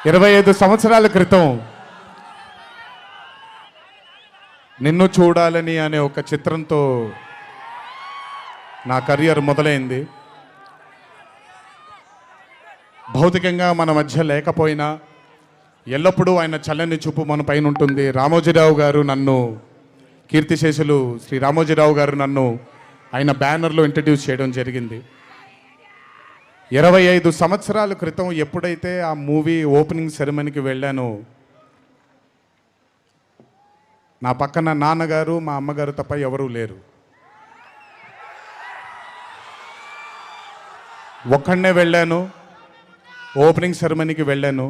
25 సంవత్సరాల క్రితం నిన్ను చూడాలని అనే ఒక చిత్రంతో నా కెరియర్ మొదలైంది. భౌతికంగా మన మధ్య లేకపోయినా ఎల్లప్పుడూ ఆయన చల్లని చూపు మన పైన ఉంటుంది. రామోజీరావు గారు నన్ను, కీర్తిశేషులు శ్రీ రామోజీరావు గారు నన్ను ఆయన బ్యానర్లో ఇంట్రడ్యూస్ చేయడం జరిగింది. 25 సంవత్సరాల క్రితం ఎప్పుడైతే ఆ మూవీ ఓపెనింగ్ సెరమనీకి వెళ్ళానో నా పక్కన నాన్నగారు మా అమ్మగారు తప్ప ఎవరూ లేరు. ఒక్కడనే వెళ్ళాను, ఓపెనింగ్ సెరమనీకి వెళ్ళాను.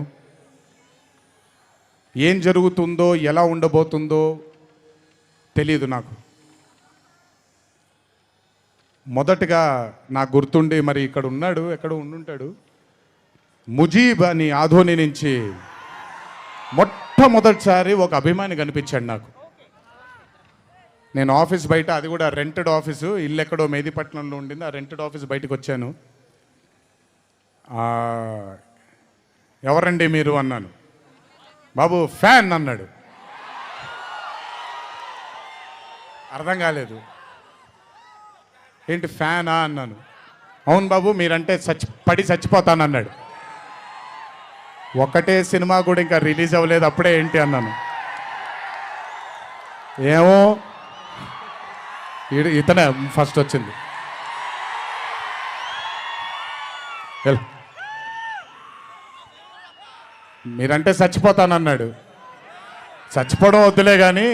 ఏం జరుగుతుందో ఎలా ఉండబోతుందో తెలియదు నాకు. మొదటగా నాకు గుర్తుండి, మరి ఇక్కడ ఉన్నాడు, ఎక్కడ ఉండుంటాడు, ముజీబ్ అని ఆధోని నుంచి మొట్టమొదటిసారి ఒక అభిమాని కనిపించాడు నాకు. నేను ఆఫీస్ బయట, అది కూడా రెంటెడ్ ఆఫీసు, ఇల్లు ఎక్కడో మేదిపట్నంలో ఉండింది, ఆ రెంటెడ్ ఆఫీస్ బయటకు వచ్చాను. ఎవరండి మీరు అన్నాను. బాబు ఫ్యాన్ అన్నాడు. అర్థం కాలేదు. ఏంటి ఫ్యానా అన్నాను. అవును బాబు, మీరంటే పడి చచ్చిపోతానన్నాడు. ఒకటే సినిమా కూడా ఇంకా రిలీజ్ అవ్వలేదు, అప్పుడే ఏంటి అన్నాను. ఏమో ఇతనే ఫస్ట్ వచ్చింది. మీరంటే చచ్చిపోతానన్నాడు. చచ్చిపోవడం వద్దులే కానీ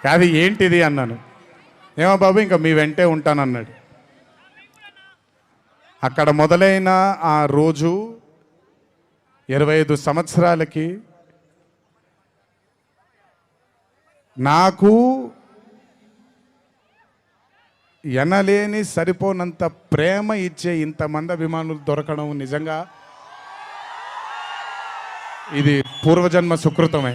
కాదు ఏంటిది అన్నాను. ఏమో బాబు ఇంకా మీ వెంటే ఉంటానన్నాడు. అక్కడ మొదలైన ఆ రోజు 25 సంవత్సరాలకి నాకు ఎనలేని సరిపోనంత ప్రేమ ఇచ్చే ఇంతమంది అభిమానులు దొరకడం నిజంగా ఇది పూర్వజన్మ సుకృతమే.